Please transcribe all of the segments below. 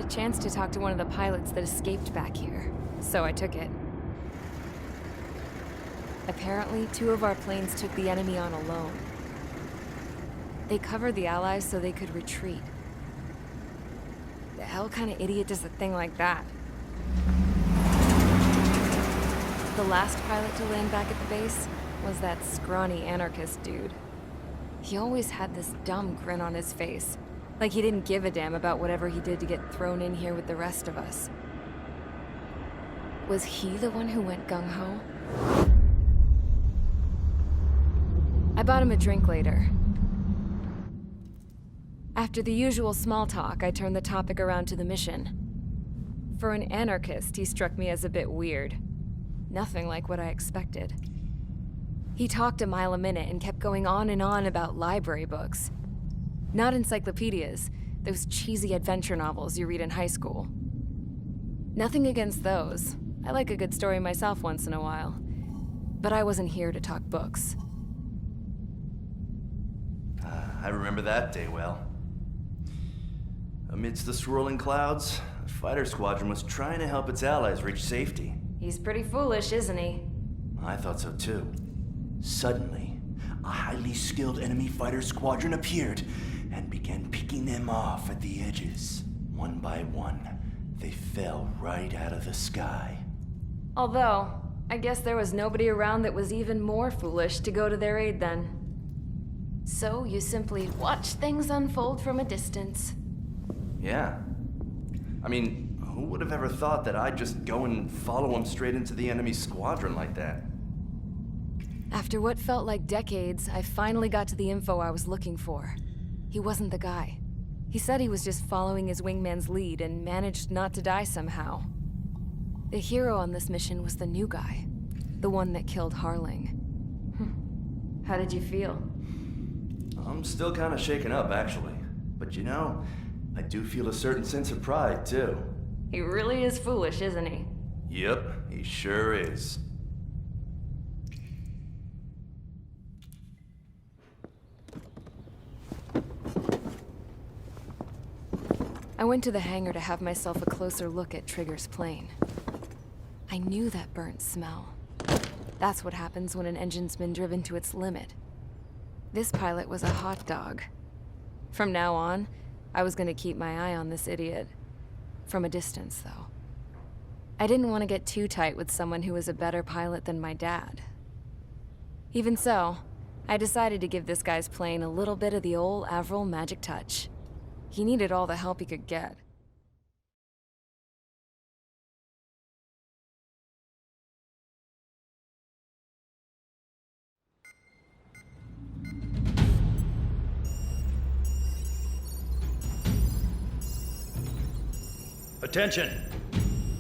a chance to talk to one of the pilots that escaped back here, so I took it. Apparently, 2 of our planes took the enemy on alone. They covered the Allies so they could retreat. The hell kind of idiot does a thing like that? The last pilot to land back at the base was that scrawny anarchist dude. He always had this dumb grin on his face, like he didn't give a damn about whatever he did to get thrown in here with the rest of us. Was he the one who went gung-ho? I bought him a drink later. After the usual small talk, I turned the topic around to the mission. For an anarchist, he struck me as a bit weird. Nothing like what I expected. He talked a mile a minute and kept going on and on about library books. Not encyclopedias, those cheesy adventure novels you read in high school. Nothing against those. I like a good story myself once in a while. But I wasn't here to talk books. I remember that day well. Amidst the swirling clouds, the fighter squadron was trying to help its allies reach safety. He's pretty foolish, isn't he? I thought so too. Suddenly, a highly skilled enemy fighter squadron appeared and began picking them off at the edges. One by one, they fell right out of the sky. Although, I guess there was nobody around that was even more foolish to go to their aid then. So you simply watch things unfold from a distance. Yeah. I mean, who would have ever thought that I'd just go and follow him straight into the enemy squadron like that? After what felt like decades, I finally got to the info I was looking for. He wasn't the guy. He said he was just following his wingman's lead and managed not to die somehow. The hero on this mission was the new guy. The one that killed Harling. How did you feel? I'm still kind of shaken up, actually. But you know, I do feel a certain sense of pride, too. He really is foolish, isn't he? Yep, he sure is. I went to the hangar to have myself a closer look at Trigger's plane. I knew that burnt smell. That's what happens when an engine's been driven to its limit. This pilot was a hot dog. From now on, I was going to keep my eye on this idiot. From a distance, though. I didn't want to get too tight with someone who was a better pilot than my dad. Even so, I decided to give this guy's plane a little bit of the old Avril magic touch. He needed all the help he could get. Attention!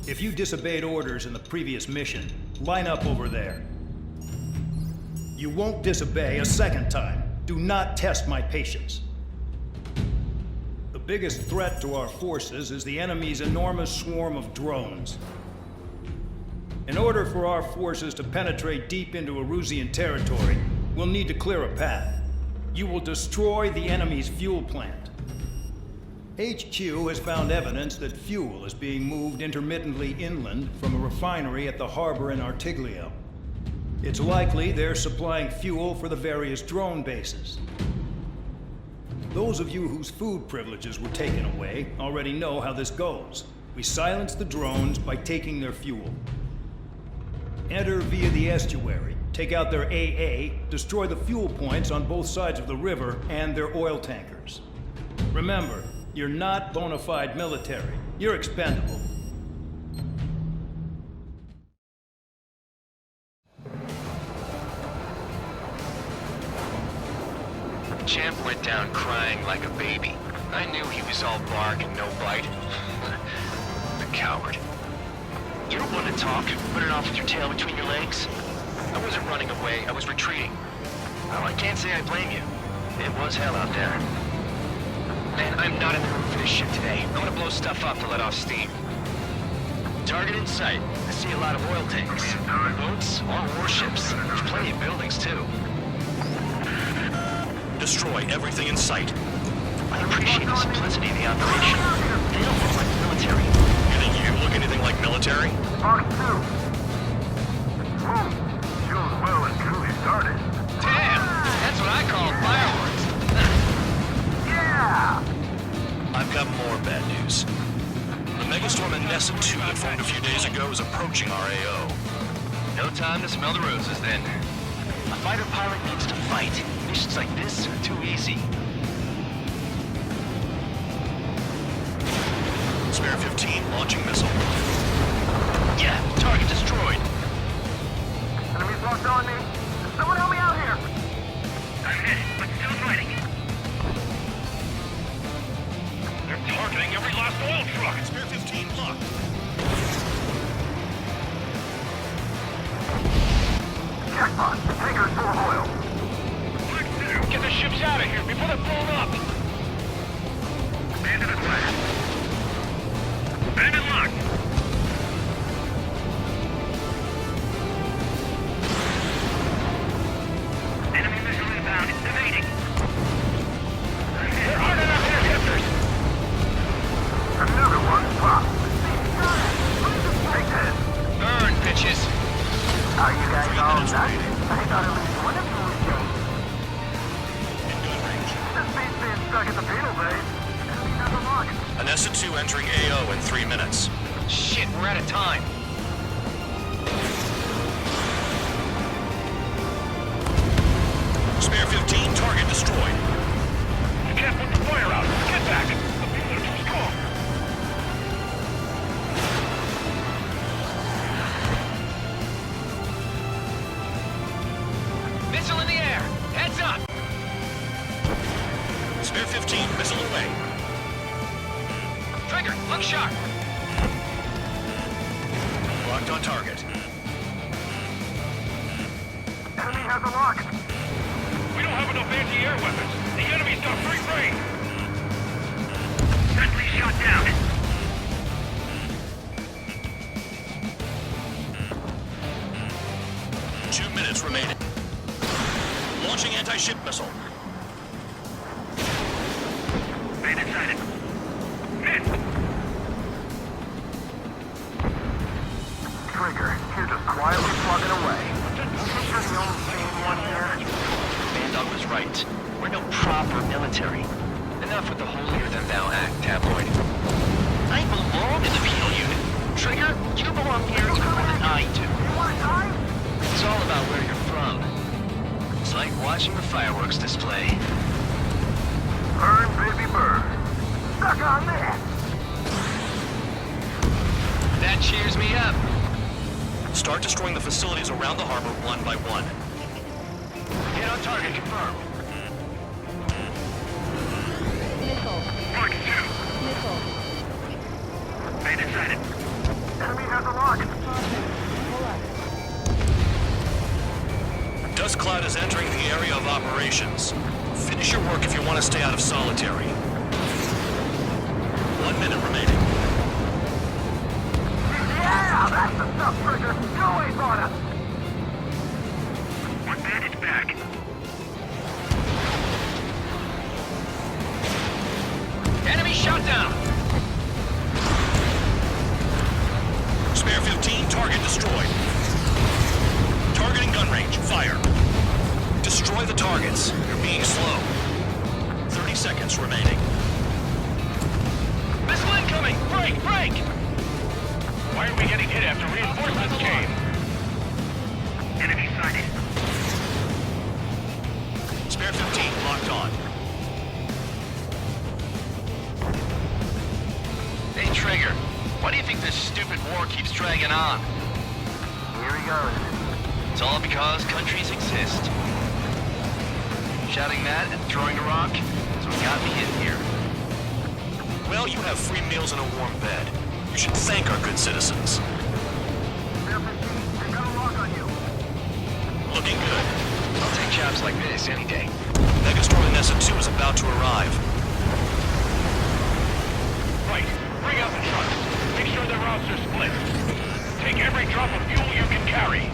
If you disobeyed orders in the previous mission, line up over there. You won't disobey a second time. Do not test my patience. The biggest threat to our forces is the enemy's enormous swarm of drones. In order for our forces to penetrate deep into Erusian territory, we'll need to clear a path. You will destroy the enemy's fuel plant. HQ has found evidence that fuel is being moved intermittently inland from a refinery at the harbor in Artiglio. It's likely they're supplying fuel for the various drone bases. Those of you whose food privileges were taken away already know how this goes. We silence the drones by taking their fuel. Enter via the estuary, take out their AA, destroy the fuel points on both sides of the river and their oil tankers. Remember, you're not bona fide military. You're expendable. Champ went down crying like a baby. I knew he was all bark and no bite. The coward. You don't want to talk, put it off with your tail between your legs. I wasn't running away, I was retreating. Well, I can't say I blame you. It was hell out there. Man, I'm not in the mood for this shit today. I want to blow stuff up to let off steam. Target in sight. I see a lot of oil tanks. Boats, all warships. There's plenty of buildings, too. Destroy everything in sight. I appreciate the simplicity of the operation. They don't look like the military. You think you look anything like military? Mark 2. Ooh, shows well and truly started. Damn, that's what I call fireworks. Yeah! I've got more bad news. The megastorm in Nessa 2 that formed a few days ago is approaching our AO. No time to smell the roses then. A fighter pilot needs to fight. Missions like this are too easy. Spare 15 launching missile. Yeah, target destroyed. Enemies locked on me. Someone help me out here! I'm hit, but still fighting. They're targeting every last oil truck! Spare 15 locked. Jackpot! Tanker's full of oil! Get the ships out of here before they're blown up. Bandit is flash. Bandit locked! Enemy missile inbound. Evading. There aren't enough interceptors. Another one popped. Take this. Burn, bitches. Are you guys all done? I thought at least one of you was dead. This beat's being stuck at the penal base. Enemy number locked. An Nessa 2 entering AO in 3 minutes. Shit, we're out of time. Spare 15 target destroyed. You can't put the fire out. Get back. The people are too strong. Missile in the air. Heads up. Spare 15 missile away. Trigger, look sharp. Locked on target. Enemy has a lock. We don't have enough anti-air weapons. The enemy's got free reign. Sentry shot down. Two minutes remaining. Launching anti-ship missile. Bandit sighted. Missed. Trigger, you're just quietly plugging away. You think you're the only sane one here? Bandog was right. We're no proper military. Enough with the holier-than-thou act, tabloid. I belong in the penal unit. Trigger, you belong here even more than I do. You want to die? It's all about where you're from. It's like watching the fireworks display. Burn, baby, burn. Stuck on that. That cheers me up. Start destroying the facilities around the harbor one by one. Hit on target confirmed. Mark 2. Bandit sighted. Enemy has a lock. Dust cloud is entering the area of operations. Finish your work if you want to stay out of solitary. 1 minute remaining. Yeah, that's the stuff, Trigger. Go away, on us. One bandit back. Enemy shot down. Spare 15, target destroyed. Targeting gun range, fire. Destroy the targets. You're being slow. 30 seconds remaining. Missile incoming! Break! Break! Why are we getting hit after reinforcements came? Enemy sighted. Spare 15, locked on. Hey, Trigger. Why do you think this stupid war keeps dragging on? Here he goes. It's all because countries exist. Shouting that and throwing a rock is what got me in here. Well, you have free meals and a warm bed. You should thank our good citizens. They've got a lock on you. Looking good. I'll take jobs like this any day. Megastorm in Nessa 2 is about to arrive. Right. Bring out the trucks. Make sure the routes are split. Take every drop of fuel you can carry.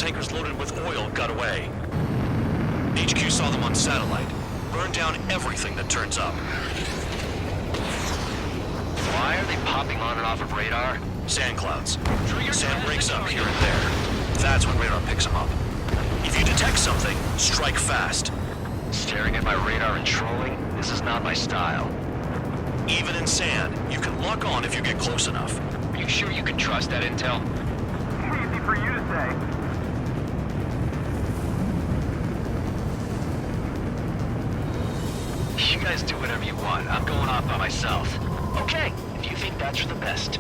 tankers loaded with oil got away. HQ saw them on satellite. Burned down everything that turns up. Why are they popping on and off of radar? Sand clouds. Sand breaks up here and there. That's when radar picks them up. If you detect something, strike fast. Staring at my radar and trolling? This is not my style. Even in sand, you can lock on if you get close enough. Are you sure you can trust that intel? Easy for you to say. You guys do whatever you want. I'm going off by myself. Okay, if you think that's for the best.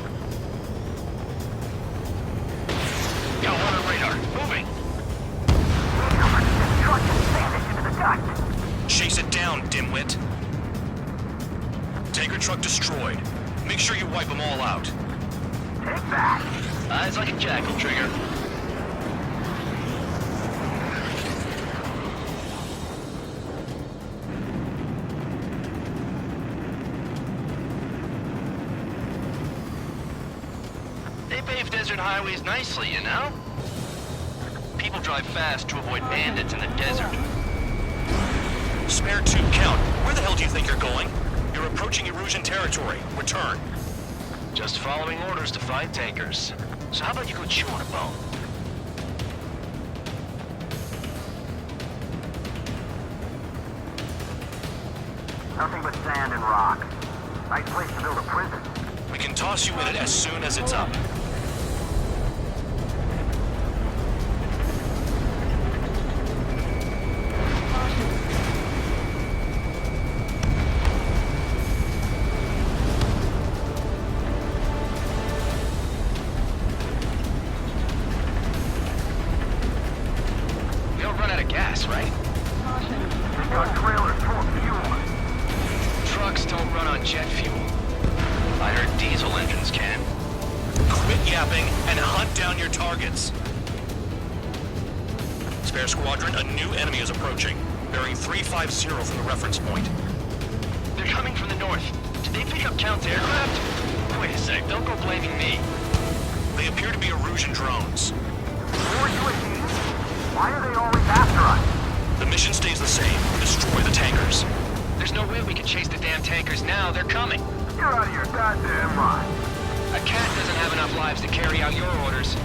Got one on radar. Moving. Truck is sandwiched into the dust. Chase it down, dimwit. Tanker truck destroyed. Make sure you wipe them all out. Take that. Eyes like a jackal, Trigger. They pave desert highways nicely, you know? People drive fast to avoid bandits in the desert. Spare 2 count. Where the hell do you think you're going? You're approaching Erusian territory. Return. Just following orders to find tankers. So how about you go chew on a bone? Nothing but sand and rock. Nice place to build a prison. We can toss you in it as soon as it's up. We don't run out of gas, right? We've got trailers full of fuel. Trucks don't run on jet fuel. I heard diesel engines can. Quit yapping and hunt down your targets. Spare squadron, a new enemy is approaching. Bearing 350 from the reference point. They're coming from the north. Did they pick up counter-aircraft? Wait a sec, don't go blaming me. They appear to be Erusian drones. More UAVs? Why are they always after us? The mission stays the same. Destroy the tankers. There's no way we can chase the damn tankers now. They're coming. You're out of your goddamn mind. A cat doesn't have enough lives to carry out your orders.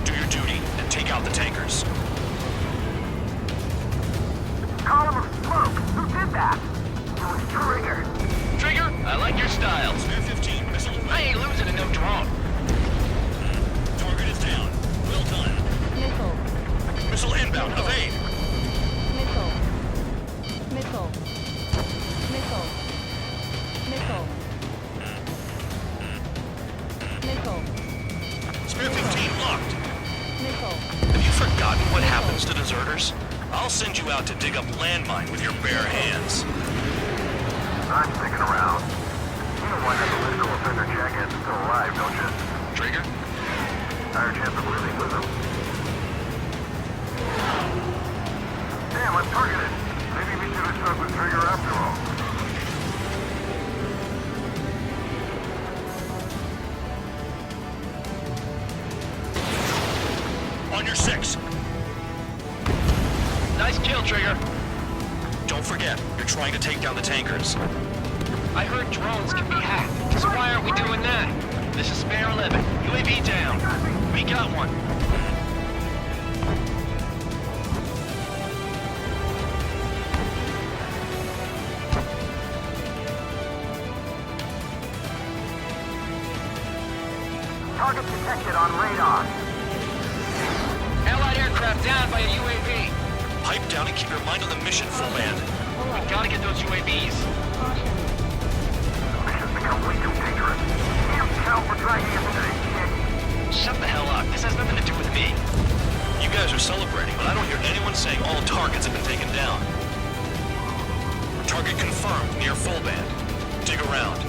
Do your duty and take out the tankers. Column of smoke. Who did that? It was Trigger. Trigger, I like your style. Spare 15, missile away. I ain't losing to no drone. Target is down. Well done. Missile. Missile inbound. Evade. Missile. Missile. Missile. Missile. Missile. Spare 15 locked. Missile. Have you forgotten what happens to deserters? I'll send you out to dig up landmine with your bare hands. I'm sticking around. You know why that political offender jackass is still alive, don't you? Trigger? Higher chance of living with him. Damn, I'm targeted. Maybe we should have stuck with Trigger after all. On your 6. Nice kill, Trigger. Don't forget, you're trying to take down the tankers. I heard drones can be hacked, so why aren't we doing that? This is Spare 11. UAV down. We got one. Target detected on radar. Allied aircraft down by a UAV. Pipe down and keep your mind on the mission, full band. We gotta get those UAVs. Mission's become way too dangerous. Can't count for dragging us into this shit. Shut the hell up. This has nothing to do with me. You guys are celebrating, but I don't hear anyone saying all targets have been taken down. Target confirmed near full band. Dig around.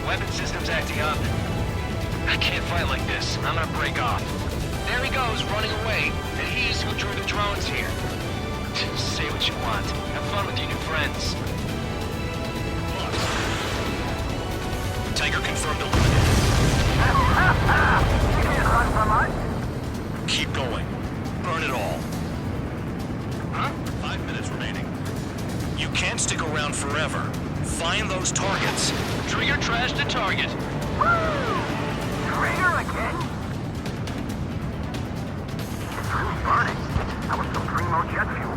Weapon system's acting up. I can't fight like this. I'm gonna break off. There he goes, running away. And he's who drew the drones here. Say what you want. Have fun with your new friends. Tanker confirmed eliminated. You can't run from at all. Huh? 5 minutes remaining. You can't stick around forever. Find those targets. Trigger trashed the target. Trigger again? It's really burning. That was some primo jet fuel.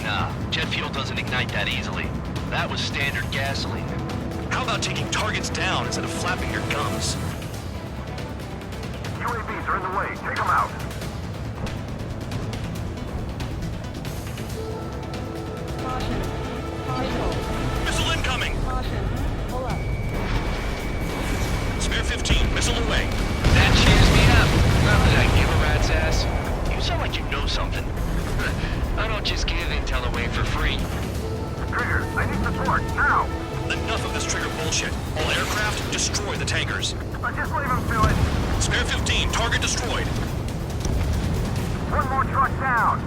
Nah, jet fuel doesn't ignite that easily. That was standard gasoline. How about taking targets down instead of flapping your gums? UAVs are in the way. Take them out. Caution. Caution. Missile incoming! Caution. Pull up. Spare 15, missile away. That cheers me up. Not that I give a rat's ass. You sound like you know something. I don't just give intel away for free. Trigger, I need support. Now. Enough of this trigger bullshit. All aircraft, destroy the tankers. Just leave them to it. Spare 15, target destroyed. One more truck down.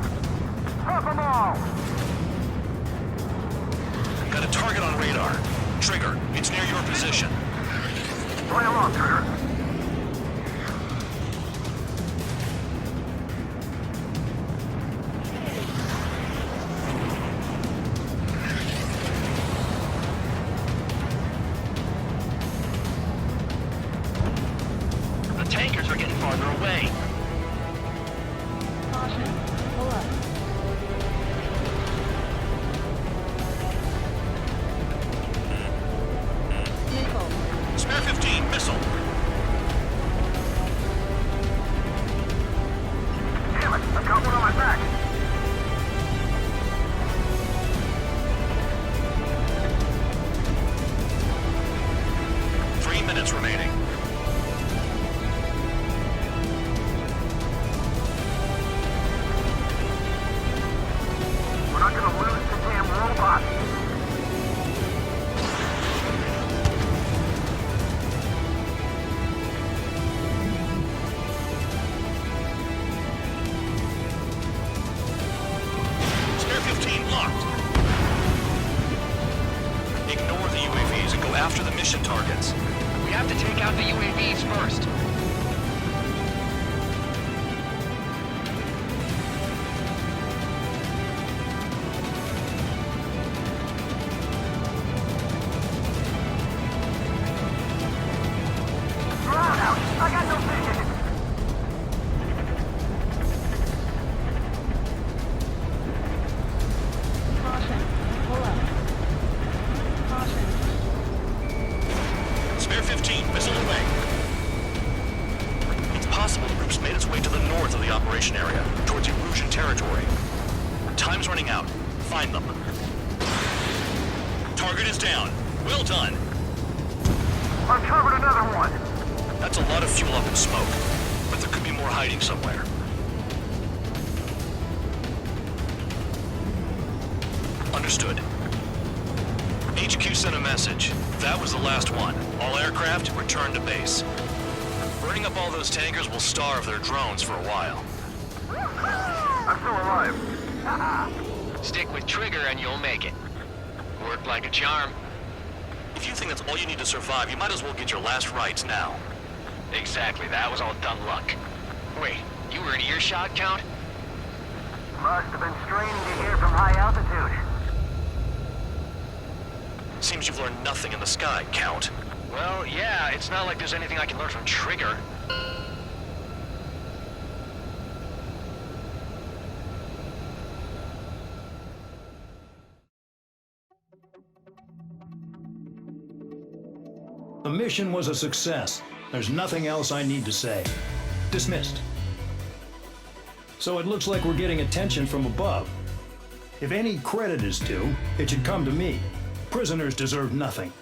Drop them all. Got a target on radar. Trigger, it's near your position. Right along, Trigger. The tankers are getting farther away. Caution. Pull up. Missile. Spare 15, missile. Damn it, I've got one on my back. Three minutes remaining. We're not gonna lose the damn robot. Spare 15 locked. Ignore the UAVs and go after the mission targets. We have to take out the UAVs first. Run out. I got no vision. Caution. Pull up. Caution. Spare 15, missile away. It's possible the group's made its way to the north of the operation area, towards Erusian territory. Time's running out. Find them. Target is down. Well done. Uncovered another one. That's a lot of fuel up in smoke, but there could be more hiding somewhere. Understood. HQ sent a message. That was the last one. All aircraft, return to base. Burning up all those tankers will starve their drones for a while. I'm still alive. Stick with Trigger and you'll make it. Worked like a charm. If you think that's all you need to survive, you might as well get your last rites now. Exactly, that was all dumb luck. Wait, you were in earshot, Count? Must have been straining to hear from high altitude. Seems you've learned nothing in the sky, Count. Well, yeah, it's not like there's anything I can learn from Trigger. The mission was a success. There's nothing else I need to say. Dismissed. So it looks like we're getting attention from above. If any credit is due, it should come to me. Prisoners deserve nothing.